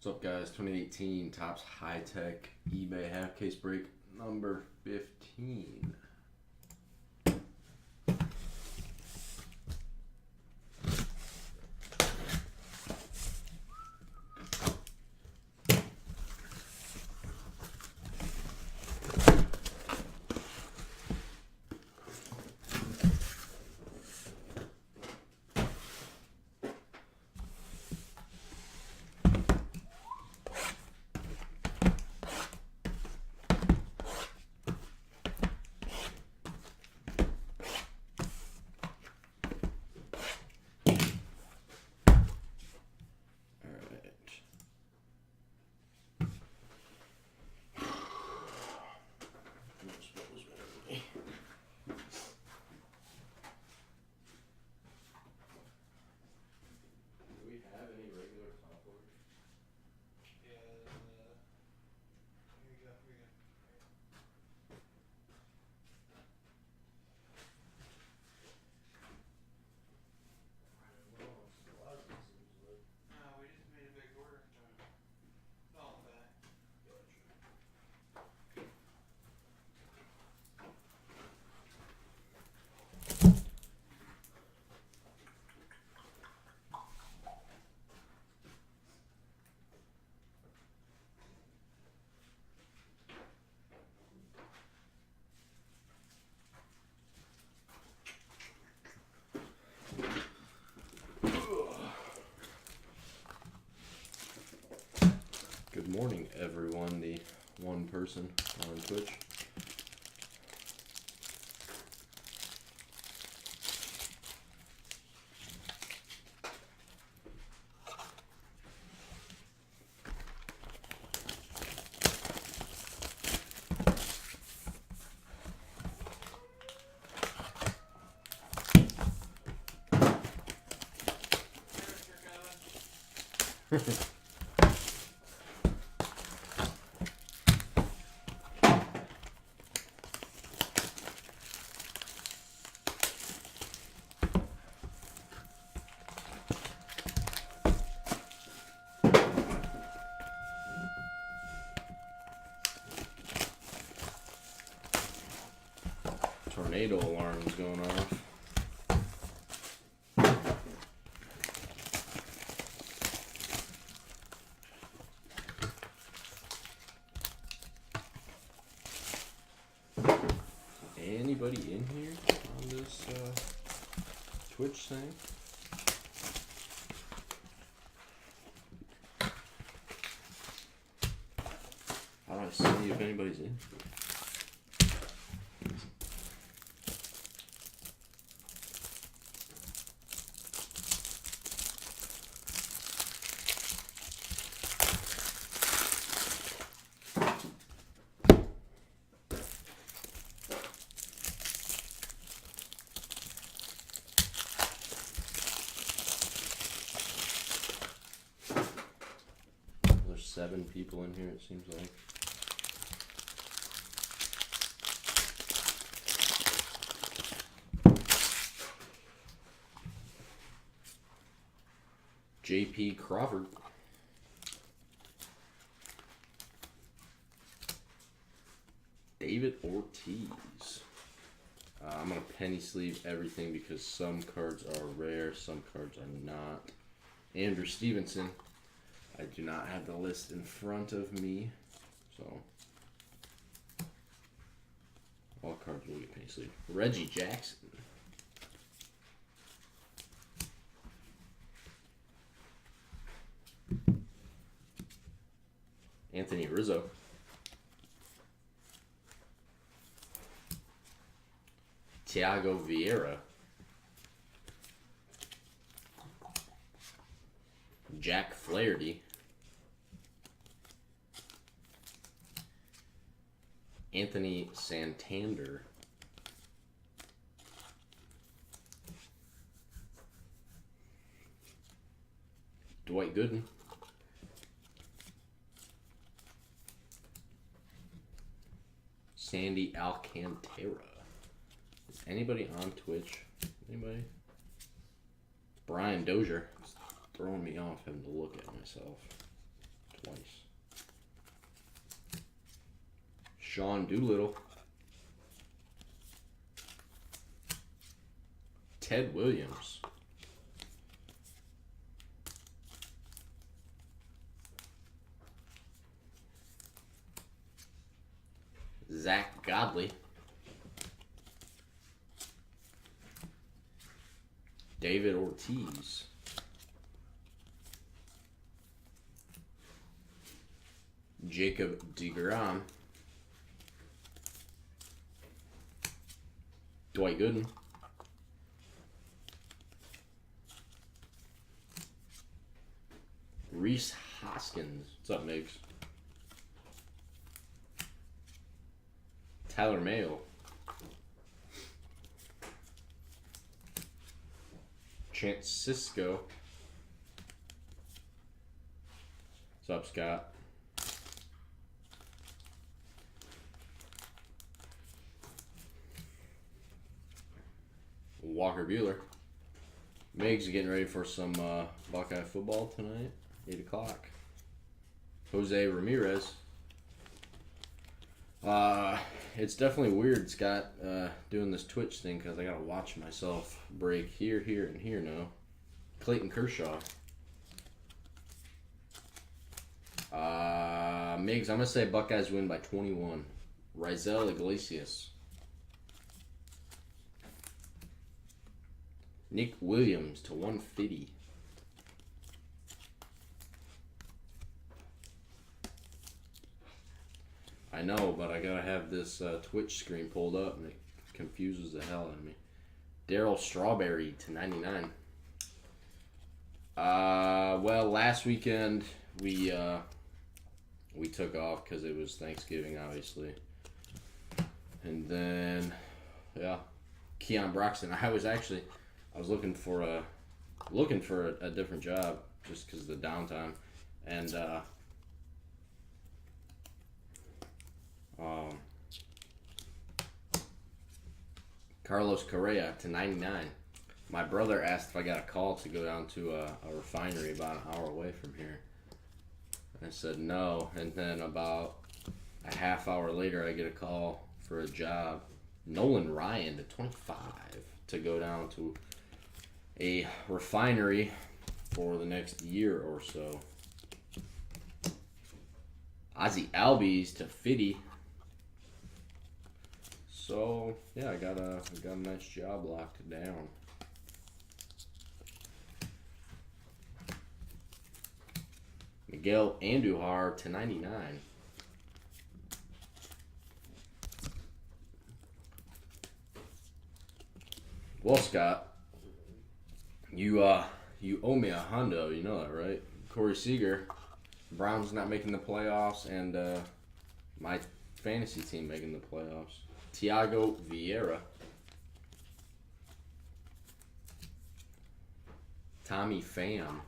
What's up, guys? 2018 Topps High Tech eBay half case break number 15. Good morning, everyone. The one person on Twitch. Tornado alarm is going off. Anybody in here on this Twitch thing? How do I see if anybody's in? There's 7 people in here, it seems like. J.P. Crawford. David Ortiz. I'm going to penny sleeve everything because some cards are rare, some cards are not. Andrew Stevenson. I do not have the list in front of me, so all cards will get penny sleeve. Reggie Jackson. Anthony Rizzo. Thiago Vieira. Jack Flaherty. Anthony Santander. Dwight Gooden. Sandy Alcantara. Is anybody on Twitch? Anybody? Brian Dozier. It's throwing me off having to look at myself. twice. Sean Doolittle. Ted Williams. Zach Godley. David Ortiz. Jacob deGrom. Dwight Gooden. Reese Hoskins. What's up, Migs? Tyler Mayo. Chance Cisco. What's up, Scott? Walker Buehler. Migs getting ready for some Buckeye football tonight, 8 o'clock. Jose Ramirez. It's definitely weird, Scott, doing this Twitch thing because I gotta watch myself break here, and here now. Clayton Kershaw. Migs, I'm gonna say Buckeyes win by 21. Rizel Iglesias. Nick Williams to 150. I know, but I gotta have this Twitch screen pulled up, and it confuses the hell out of me. Daryl Strawberry to 99. Well, last weekend we took off because it was Thanksgiving, obviously, and then yeah, Keon Broxton. I was looking for a different job just because of the downtime, and Carlos Correa to 99. My brother asked if I got a call to go down to a refinery about an hour away from here. I said no, and then about a half hour later I get a call for a job. Nolan Ryan to 25 to go down to a refinery for the next year or so. Ozzie Albies to 50. So yeah, I got a nice job locked down. Miguel Andujar to 99. Well, Scott, you owe me a hundo. You know that, right? Corey Seager, Browns not making the playoffs, and my fantasy team making the playoffs. Thiago Vieira. Tommy Pham.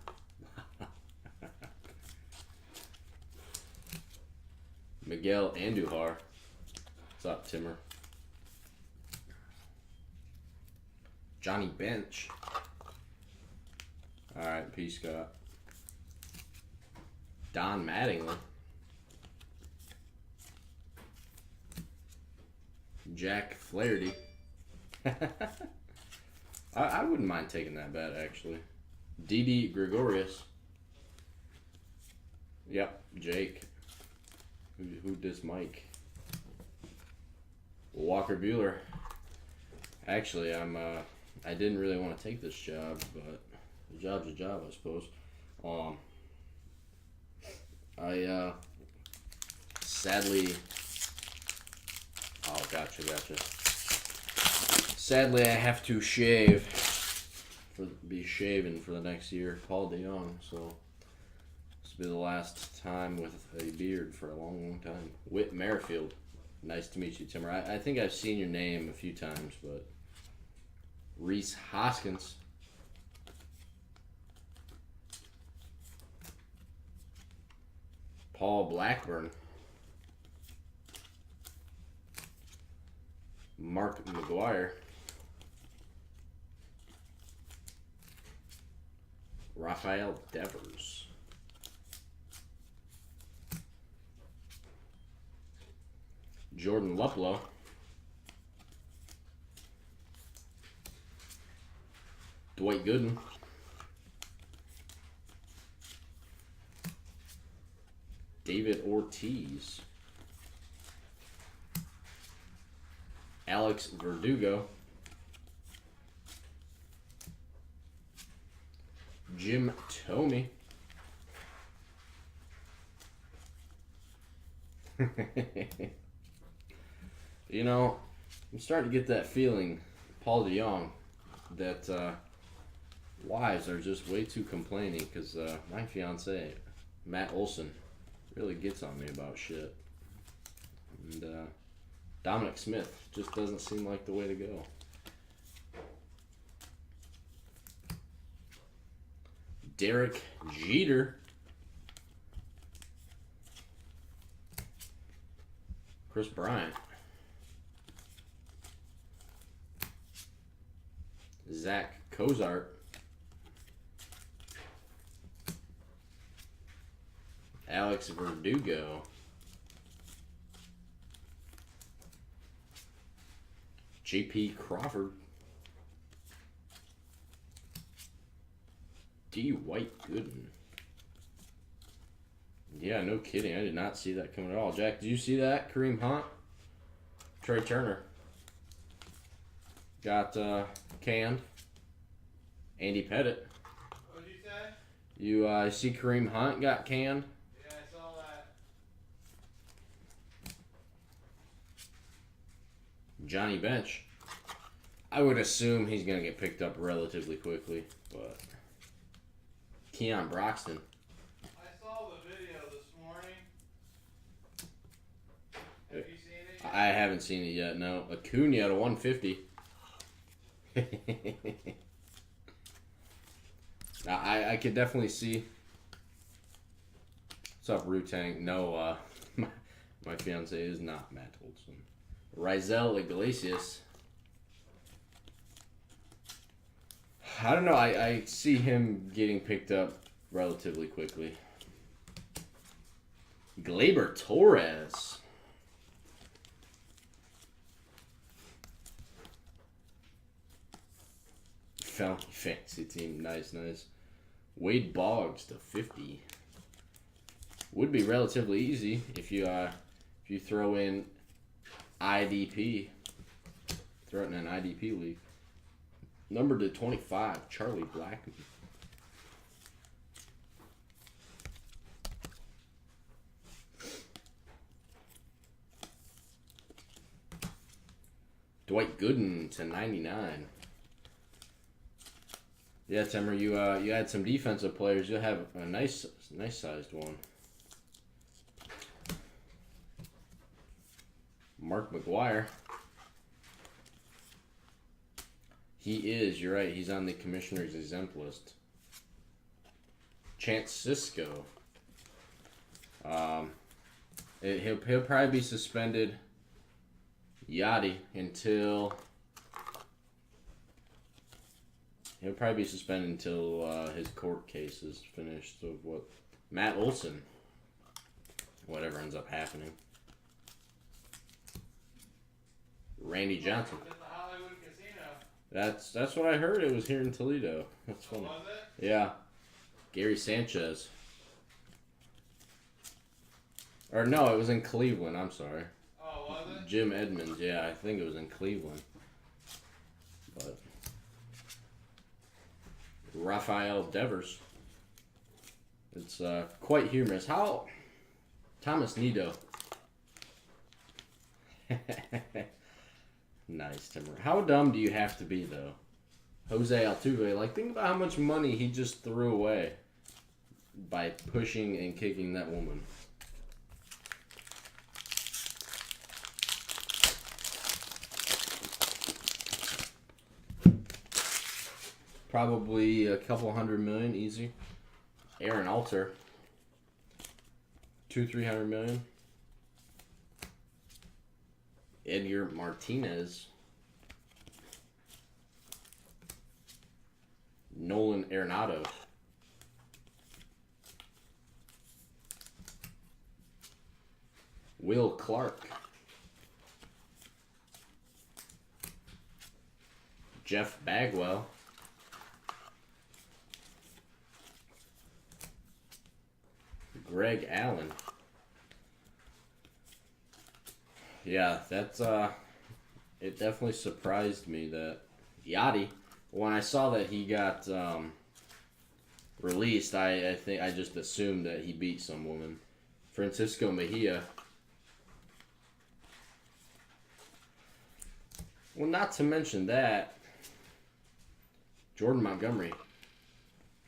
Miguel Andujar. What's up, Timmer? Johnny Bench. Alright, peace, Scott. Don Mattingly. Jack Flaherty. I wouldn't mind taking that bet, actually. Didi Gregorius. Yep, Jake. Who does Mike? Walker Buehler. Actually, I didn't really want to take this job, but the job's a job, I suppose. I sadly. Oh, gotcha. Sadly, I have to be shaven for the next year. Paul DeYoung, so this will be the last time with a beard for a long time. Whit Merrifield, nice to meet you, Timmer. I think I've seen your name a few times, but Reese Hoskins. Paul Blackburn. Mark McGuire. Rafael Devers. Jordan Luplow. Dwight Gooden. David Ortiz. Alex Verdugo. Jim Thome. You know, I'm starting to get that feeling, Paul DeJong, that wives are just way too complaining because my fiance, Matt Olson, really gets on me about shit. And Dominic Smith just doesn't seem like the way to go. Derek Jeter. Chris Bryant. Zach Cozart. Alex Verdugo. J.P. Crawford. D. White Gooden. Yeah, no kidding. I did not see that coming at all. Jack, did you see that? Kareem Hunt. Trey Turner. Got canned. Andy Pettit. What did you say? You see Kareem Hunt got canned? Yeah, I saw that. Johnny Bench. I would assume he's going to get picked up relatively quickly, but Keon Broxton. I saw the video this morning. Have you seen it yet? I haven't seen it yet, no. Acuna at a 150. Now, I could definitely see. What's up, Wu-Tang? No, my fiance is not Matt Olson. Rizal Iglesias. I don't know. I see him getting picked up relatively quickly. Gleyber Torres. Fantasy team. Nice, nice. Wade Boggs to 50. Would be relatively easy if you throw in IDP. Throw it in an IDP league. Number to 25, Charlie Blackmon. Dwight Gooden to 99. Yeah, Timmer, you had some defensive players. You'll have a nice sized one. Mark McGwire. He is, you're right, he's on the commissioner's exempt list. Chance Cisco. He'll probably be suspended, Yachty, until... He'll probably be suspended until his court case is finished. So what? Matt Olson. Whatever ends up happening. Randy Johnson. At the Hollywood Casino. That's what I heard. It was here in Toledo. That's funny. Was it? Yeah. Gary Sanchez. Or no, it was in Cleveland. I'm sorry. Oh, was it? Jim Edmonds. Yeah, I think it was in Cleveland. But Rafael Devers. It's quite humorous. How Thomas Nido. Nice, Timber. How dumb do you have to be, though? Jose Altuve, like, think about how much money he just threw away by pushing and kicking that woman. Probably a couple $100 million, easy. Aaron Alter. 200-300 million. Edgar Martinez. Nolan Arenado. Will Clark. Jeff Bagwell. Greg Allen. Yeah, that's it definitely surprised me that Yachty, when I saw that he got released, I think I just assumed that he beat some woman. Francisco Mejia. Well, not to mention that, Jordan Montgomery.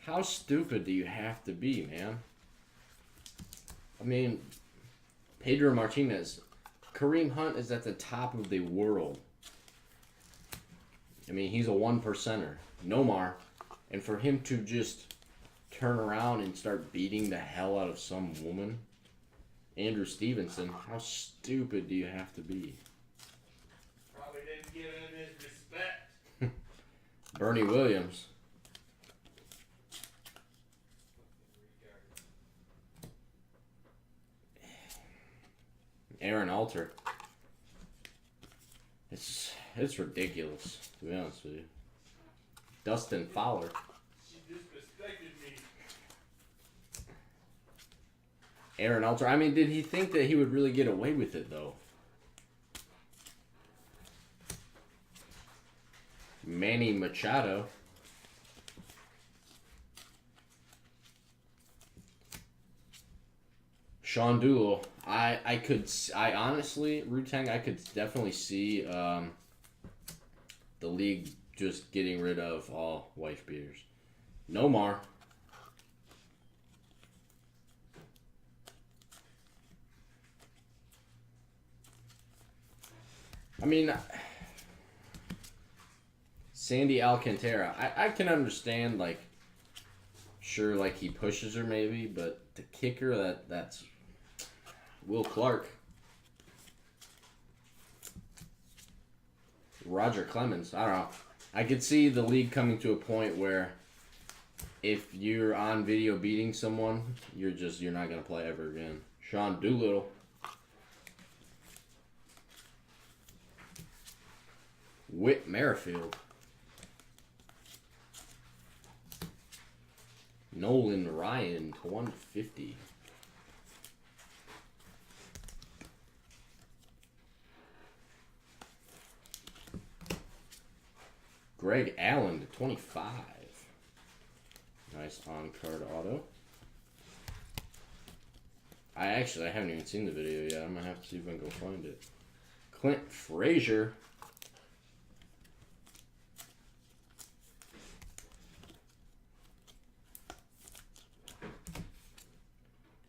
How stupid do you have to be, man? I mean, Pedro Martinez. Kareem Hunt is at the top of the world. I mean, he's a one percenter. Nomar. And for him to just turn around and start beating the hell out of some woman. Andrew Stevenson. How stupid do you have to be? Probably didn't give him his respect. Bernie Williams. Aaron Alter. It's ridiculous, to be honest with you. Dustin Fowler. She disrespected me. Aaron Alter. I mean, did he think that he would really get away with it, though? Manny Machado. Sean Doolittle. I honestly, Wu-Tang, I could definitely see the league just getting rid of all wife beaters. Nomar. I mean, Sandy Alcantara. I can understand, like, sure, like, he pushes her maybe, but the kicker, that's Will Clark. Roger Clemens. I don't know. I could see the league coming to a point where if you're on video beating someone, you're not going to play ever again. Sean Doolittle. Whit Merrifield. Nolan Ryan to 150. Greg Allen to 25. Nice on-card auto. I haven't even seen the video yet. I'm going to have to see if I can go find it. Clint Frazier.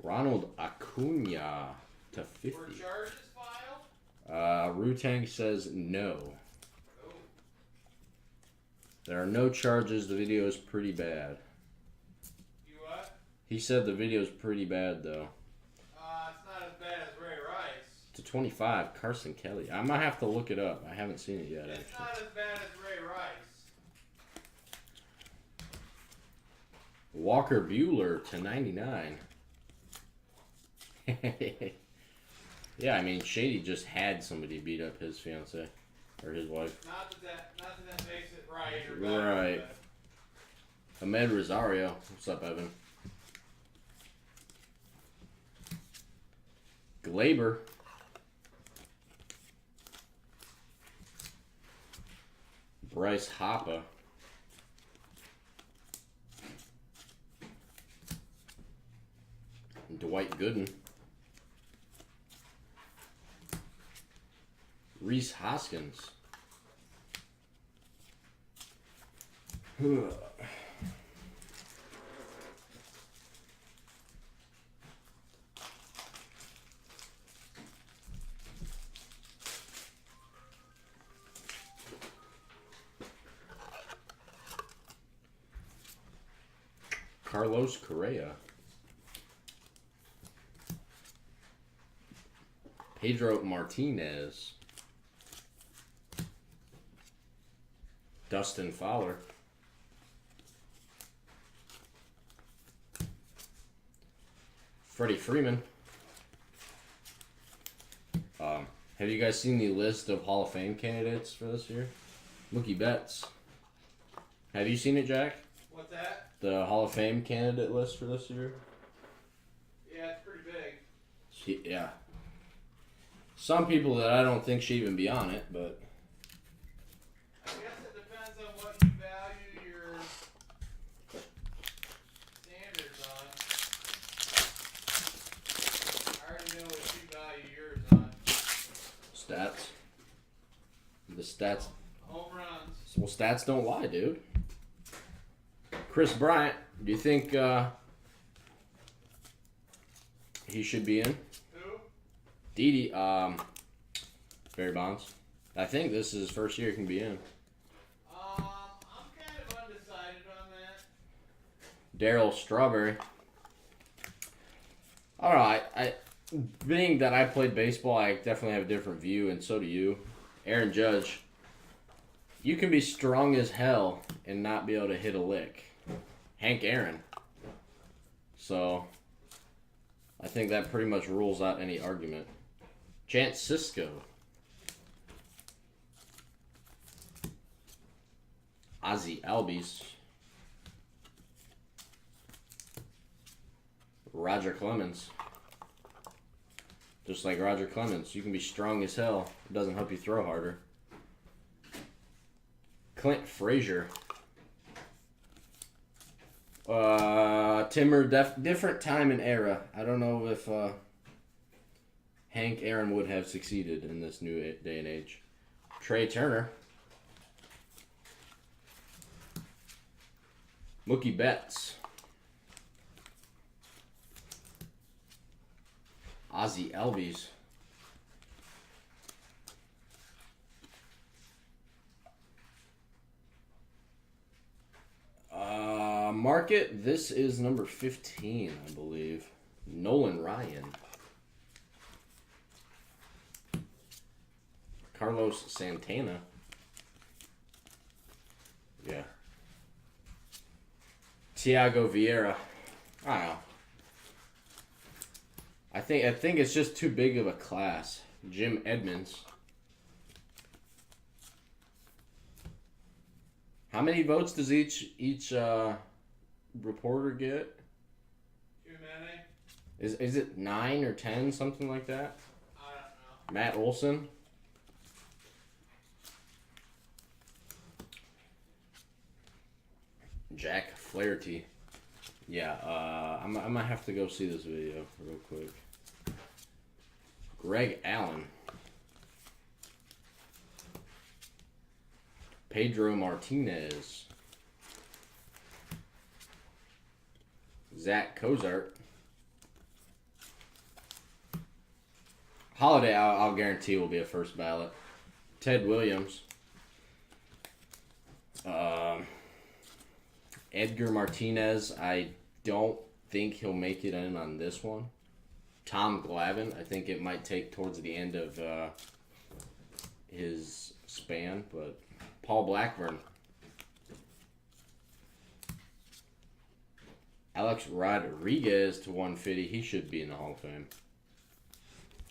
Ronald Acuna to 50. Were charges filed? Wu-Tang says no. Oh. There are no charges. The video is pretty bad. You what? He said the video is pretty bad, though. It's not as bad as Ray Rice. To 25, Carson Kelly. I might have to look it up. I haven't seen it yet, It's actually. not as bad as Ray Rice. Walker Buehler to 99. Yeah, I mean, Shady just had somebody beat up his fiance or his wife. Not that makes it right or better. Right. Ahmed Rosario. What's up, Evan? Glaber. Bryce Harper. Dwight Gooden. Reese Hoskins. Carlos Correa. Pedro Martinez. Dustin Fowler. Freddie Freeman. Have you guys seen the list of Hall of Fame candidates for this year? Mookie Betts. Have you seen it, Jack? What's that? The Hall of Fame candidate list for this year? Yeah, it's pretty big. Yeah. Some people that I don't think should even be on it, but I guess it depends on what you value your standards on. I already know what you value yours on. stats. The stats. Home runs. Well, stats don't lie, dude. Chris Bryant, do you think he should be in? Who? Didi, Barry Bonds. I think this is his first year he can be in. I'm kind of undecided on that. Darryl Strawberry. All right, being that I played baseball, I definitely have a different view, and so do you. Aaron Judge. You can be strong as hell and not be able to hit a lick. Hank Aaron. So, I think that pretty much rules out any argument. Chance Sisco. Ozzie Albies. Roger Clemens. Just like Roger Clemens, you can be strong as hell. It doesn't help you throw harder. Clint Frazier. Timmer, different time and era. I don't know if Hank Aaron would have succeeded in this new day and age. Trey Turner. Mookie Betts. Ozzie Albies. Market, this is number 15, I believe. Nolan Ryan. Carlos Santana. Yeah. Thiago Vieira. I don't know. I think it's just too big of a class. Jim Edmonds. How many votes does each reporter get? Too many? Is it 9 or 10, something like that? I don't know. Matt Olson. Jack Flaherty. Yeah, I'm gonna have to go see this video real quick. Greg Allen. Pedro Martinez. Zach Cozart. Holiday, I'll guarantee will be a first ballot. Ted Williams. Edgar Martinez, I don't think he'll make it in on this one. Tom Glavine, I think it might take towards the end of his span, but Paul Blackburn. Alex Rodriguez to 150, he should be in the Hall of Fame.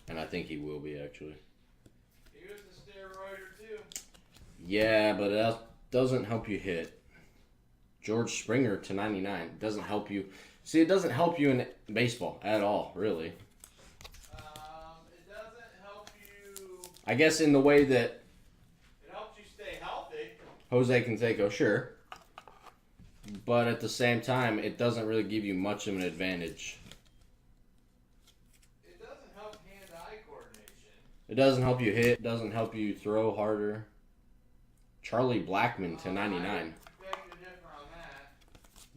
And I think he will be, actually. He was a steroider, too. Yeah, but it doesn't help you hit. George Springer to 99. Doesn't help you. See, it doesn't help you in baseball at all, really. It doesn't help you. I guess in the way that It helps you stay healthy. Jose Canseco, sure. But at the same time, it doesn't really give you much of an advantage. It doesn't help hand-eye coordination. It doesn't help you hit. It doesn't help you throw harder. Charlie Blackmon to 99. I beg to differ on that.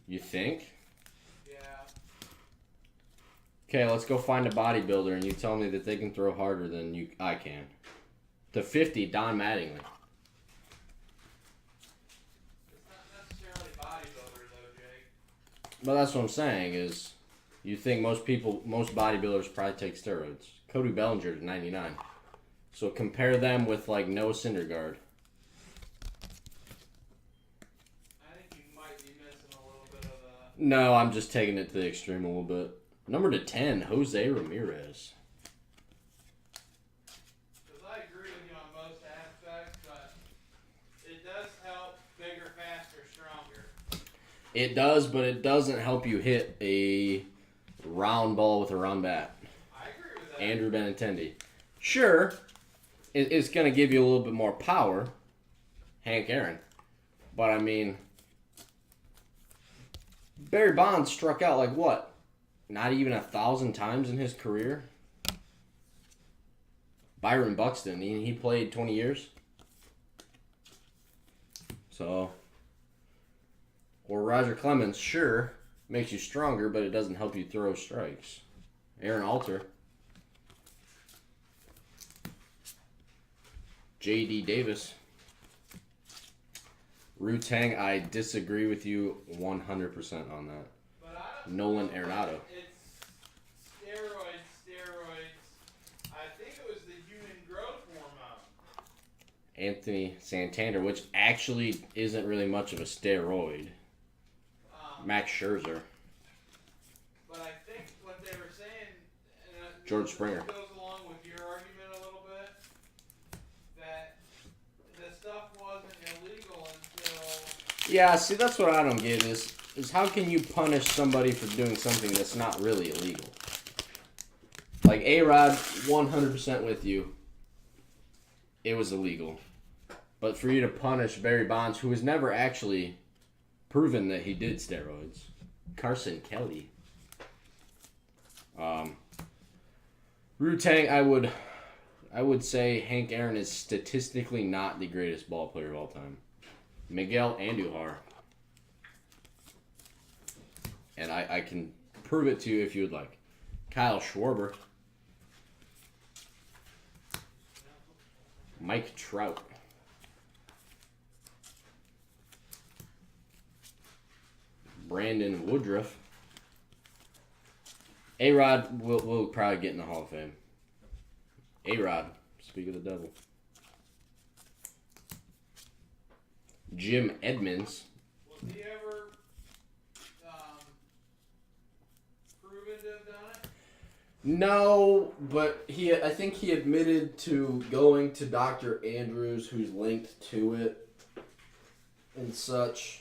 You think? Yeah. Okay, let's go find a bodybuilder and you tell me that they can throw harder than I can. To 50, Don Mattingly. It's not necessarily bodybuilder, though, Jake. But that's what I'm saying is, you think most bodybuilders probably take steroids. Cody Bellinger to 99. So compare them with like Noah Syndergaard. I think you might be missing a little bit of a... No, I'm just taking it to the extreme a little bit. Number to 10, Jose Ramirez. Because I agree with you on most aspects, but it does help bigger, faster, stronger. It does, but it doesn't help you hit a round ball with a round bat. I agree with that. Andrew Benintendi. Sure, it's going to give you a little bit more power, Hank Aaron. But, I mean, Barry Bonds struck out like what? Not even 1,000 times in his career? Byron Buxton, he played 20 years. So, or Roger Clemens, sure, makes you stronger, but it doesn't help you throw strikes. Aaron Alter. J.D. Davis. Wu-Tang, I disagree with you 100% on that. But I don't Nolan know, Arenado. It's steroids. I think it was the human growth hormone. Anthony Santander, which actually isn't really much of a steroid. Max Scherzer. But I think what they were saying, George Springer. goes along with your argument a little bit, that the stuff wasn't illegal until... Yeah, see, that's what I don't get is how can you punish somebody for doing something that's not really illegal? Like A-Rod, 100% with you. It was illegal. But for you to punish Barry Bonds, who was never actually proven that he did steroids. Carson Kelly. Wu-Tang, I would say Hank Aaron is statistically not the greatest ball player of all time. Miguel Andujar. And I can prove it to you if you would like. Kyle Schwarber. Mike Trout. Brandon Woodruff. A-Rod will probably get in the Hall of Fame. A-Rod, speak of the devil. Jim Edmonds. Was he ever proven to have done it? No, but I think he admitted to going to Dr. Andrews, who's linked to it and such.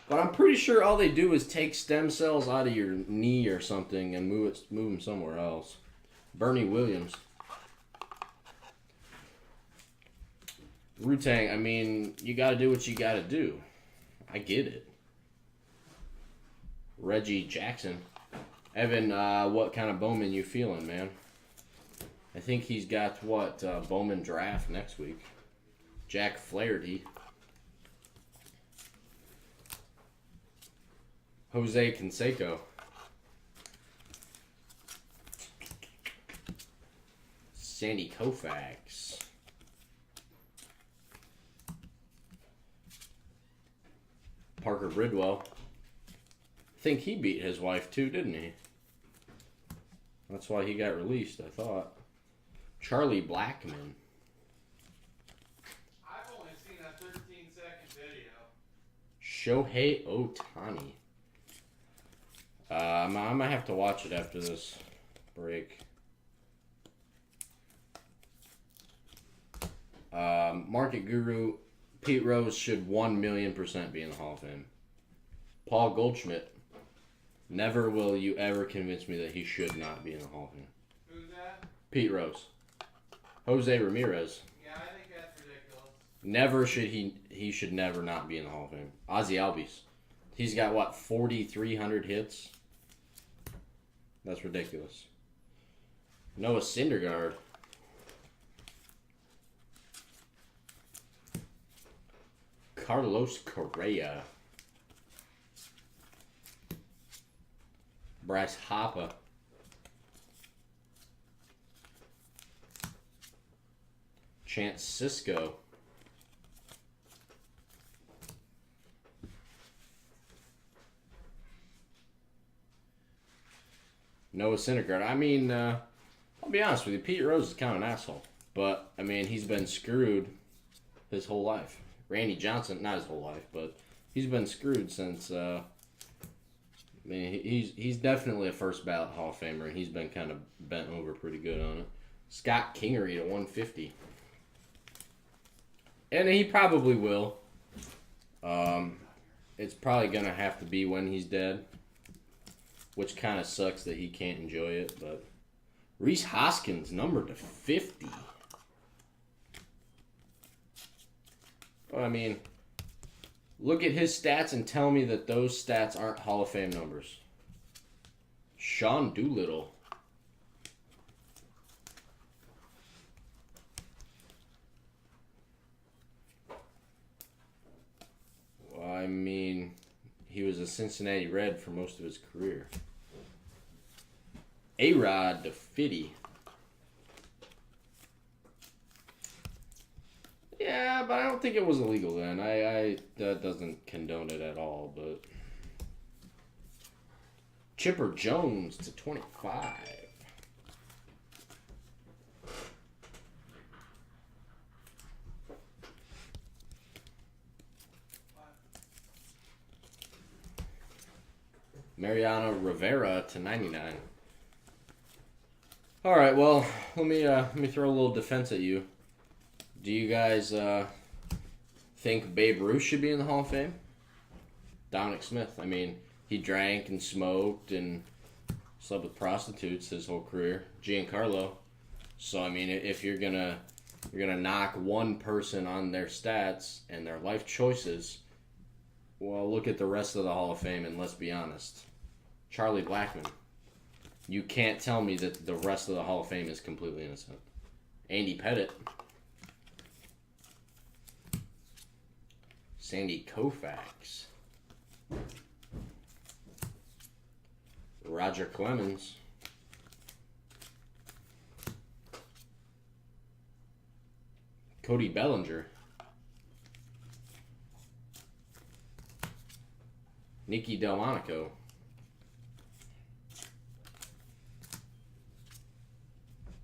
But I'm pretty sure all they do is take stem cells out of your knee or something and move them somewhere else. Bernie Williams. Wu-Tang, I mean, you got to do what you got to do. I get it. Reggie Jackson. Evan, what kind of Bowman you feeling, man? I think he's got, Bowman draft next week. Jack Flaherty. Jose Canseco. Sandy Koufax. Parker Bridwell. I think he beat his wife too, didn't he? That's why he got released, I thought. Charlie Blackmon. I've only seen a 13-second video. Shohei Ohtani. I might have to watch it after this break. Market Guru, Pete Rose should 1,000,000% be in the Hall of Fame. Paul Goldschmidt, never will you ever convince me that he should not be in the Hall of Fame. Who's that? Pete Rose. Jose Ramirez. Yeah, I think that's ridiculous. Never should he should never not be in the Hall of Fame. Ozzie Albies. He's got 4,300 hits? That's ridiculous. Noah Syndergaard. Carlos Correa. Bryce Harper. Chance Sisco. Noah Syndergaard. I mean, I'll be honest with you. Pete Rose is kind of an asshole. But, I mean, he's been screwed his whole life. Randy Johnson, not his whole life, but he's been screwed since, I mean, he's definitely a first ballot Hall of Famer, and he's been kind of bent over pretty good on it. Scott Kingery at 150. And he probably will. it's probably gonna have to be when he's dead, which kind of sucks that he can't enjoy it. But Reese Hoskins, numbered to 50. Well, I mean, look at his stats and tell me that those stats aren't Hall of Fame numbers. Sean Doolittle. Well, I mean, he was a Cincinnati Red for most of his career. A-Rod to 50. Yeah, but I don't think it was illegal then. That doesn't condone it at all, but Chipper Jones to 25. Mariano Rivera to 99. All right, well, let me throw a little defense at you. Do you guys think Babe Ruth should be in the Hall of Fame? Dominic Smith. I mean, he drank and smoked and slept with prostitutes his whole career. Giancarlo. So I mean, if you're gonna knock one person on their stats and their life choices, well, look at the rest of the Hall of Fame and let's be honest. Charlie Blackmon. You can't tell me that the rest of the Hall of Fame is completely innocent. Andy Pettitte. Sandy Koufax. Roger Clemens. Cody Bellinger. Nicky Delmonico.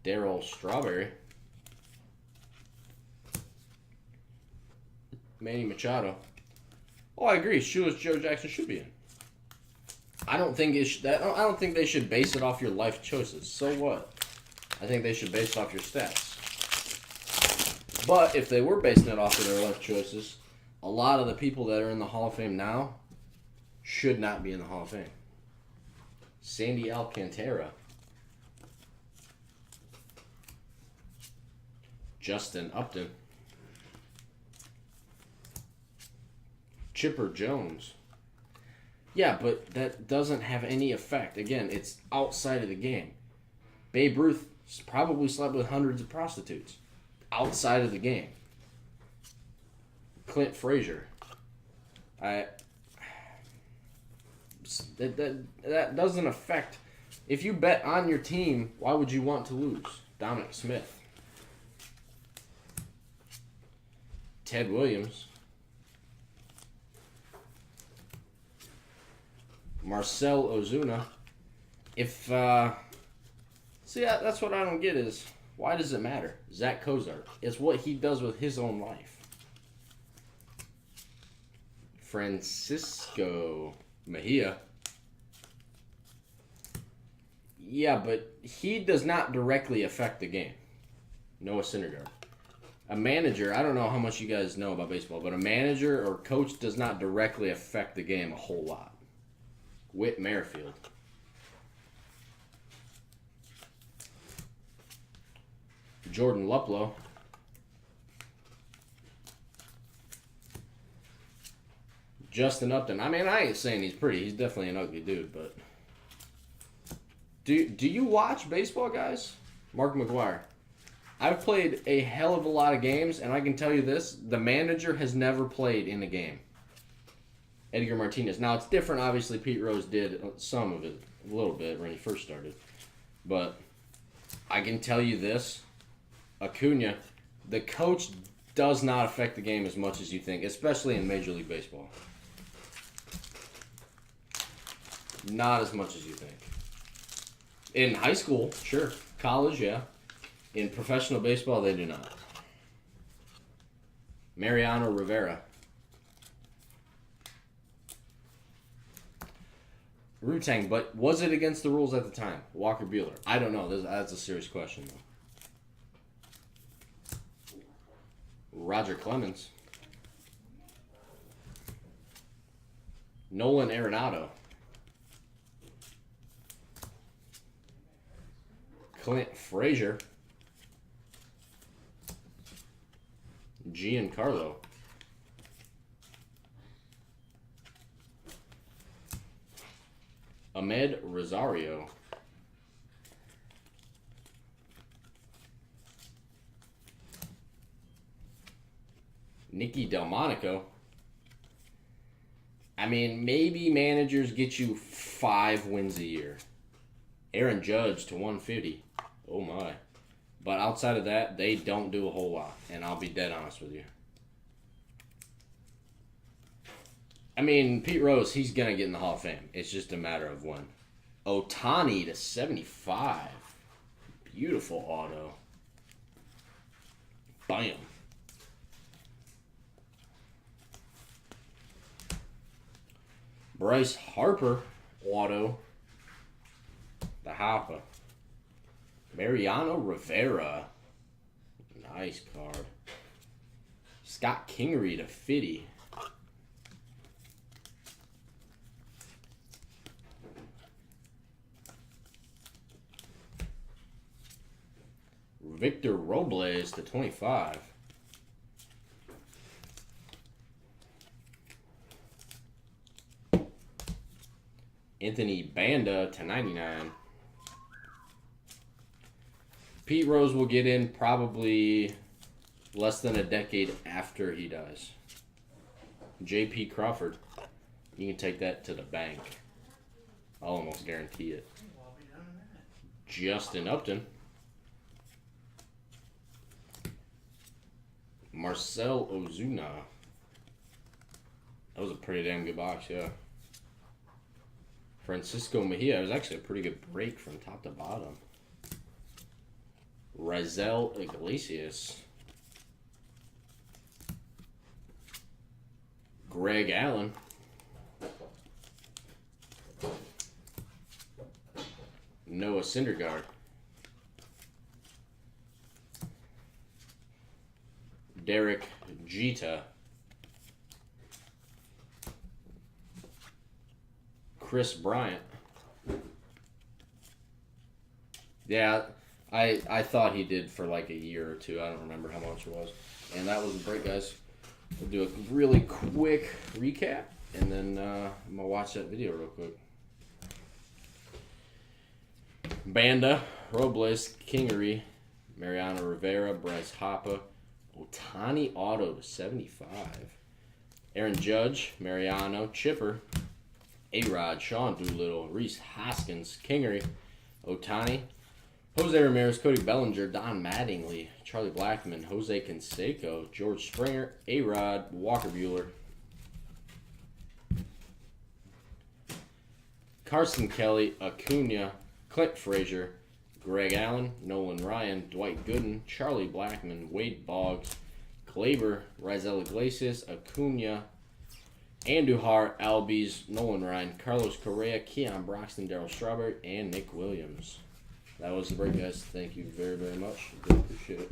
Darryl Strawberry. Manny Machado. Oh, I agree. Shoeless Joe Jackson should be in. I don't think I don't think they should base it off your life choices. So what? I think they should base it off your stats. But if they were basing it off of their life choices, a lot of the people that are in the Hall of Fame now should not be in the Hall of Fame. Sandy Alcantara. Justin Upton. Chipper Jones. Yeah, but that doesn't have any effect. Again, it's outside of the game. Babe Ruth probably slept with hundreds of prostitutes. Outside of the game. Clint Frazier. That doesn't affect. If you bet on your team, why would you want to lose? Dominic Smith. Ted Williams. Marcel Ozuna. See, that's what I don't get is, why does it matter? Zach Kozart. It's what he does with his own life. Francisco Mejia. Yeah, but he does not directly affect the game. Noah Syndergaard. A manager, I don't know how much you guys know about baseball, but a manager or coach does not directly affect the game a whole lot. Whit Merrifield. Jordan Luplow. Justin Upton. I mean, I ain't saying he's pretty. He's definitely an ugly dude, but... Do you watch baseball, guys? Mark McGwire. I've played a hell of a lot of games, and I can tell you this. The manager has never played in a game. Edgar Martinez. Now, it's different. Obviously, Pete Rose did some of it, a little bit, when he first started. But I can tell you this. Acuna, the coach does not affect the game as much as you think, especially in Major League Baseball. Not as much as you think. In high school, sure. College, yeah. In professional baseball, they do not. Mariano Rivera. Wu-Tang, but was it against the rules at the time? Walker Buehler. I don't know. That's a serious question, though. Roger Clemens. Nolan Arenado. Clint Frazier. Giancarlo. Ahmed Rosario. Nicky Delmonico. I mean, maybe managers get you 5 wins a year. Aaron Judge to 150. Oh my. But outside of that, they don't do a whole lot. And I'll be dead honest with you. I mean, Pete Rose, he's going to get in the Hall of Fame. It's just a matter of when. Ohtani to 75. Beautiful auto. Bam. Bryce Harper auto. The Hopper. Mariano Rivera. Nice card. Scott Kingery to 50. Victor Robles to 25. Anthony Banda to 99. Pete Rose will get in probably less than a decade after he dies. J.P. Crawford. You can take that to the bank. I'll almost guarantee it. Justin Upton. Marcel Ozuna. That was a pretty damn good box, yeah. Francisco Mejia. It was actually a pretty good break from top to bottom. Raisel Iglesias. Greg Allen. Noah Syndergaard. Derek Jeter. Chris Bryant. Yeah, I thought he did for like a year or two. I don't remember how much it was. And that was the break, guys. We'll do a really quick recap, and then I'm going to watch that video real quick. Banda, Robles, Kingery, Mariano Rivera, Bryce Harper, Ohtani auto to 75. Aaron Judge, Mariano, Chipper, A-Rod, Sean Doolittle, Reese Hoskins, Kingery, Ohtani, Jose Ramirez, Cody Bellinger, Don Mattingly, Charlie Blackmon, Jose Canseco, George Springer, A-Rod, Walker Buehler, Carson Kelly, Acuna, Clint Frazier, Greg Allen, Nolan Ryan, Dwight Gooden, Charlie Blackmon, Wade Boggs, Glaber, Raisel Iglesias, Acuna, Andujar, Albies, Nolan Ryan, Carlos Correa, Keon Broxton, Darryl Strawberry, and Nick Williams. That was the break, guys. Thank you very, very much. I appreciate it.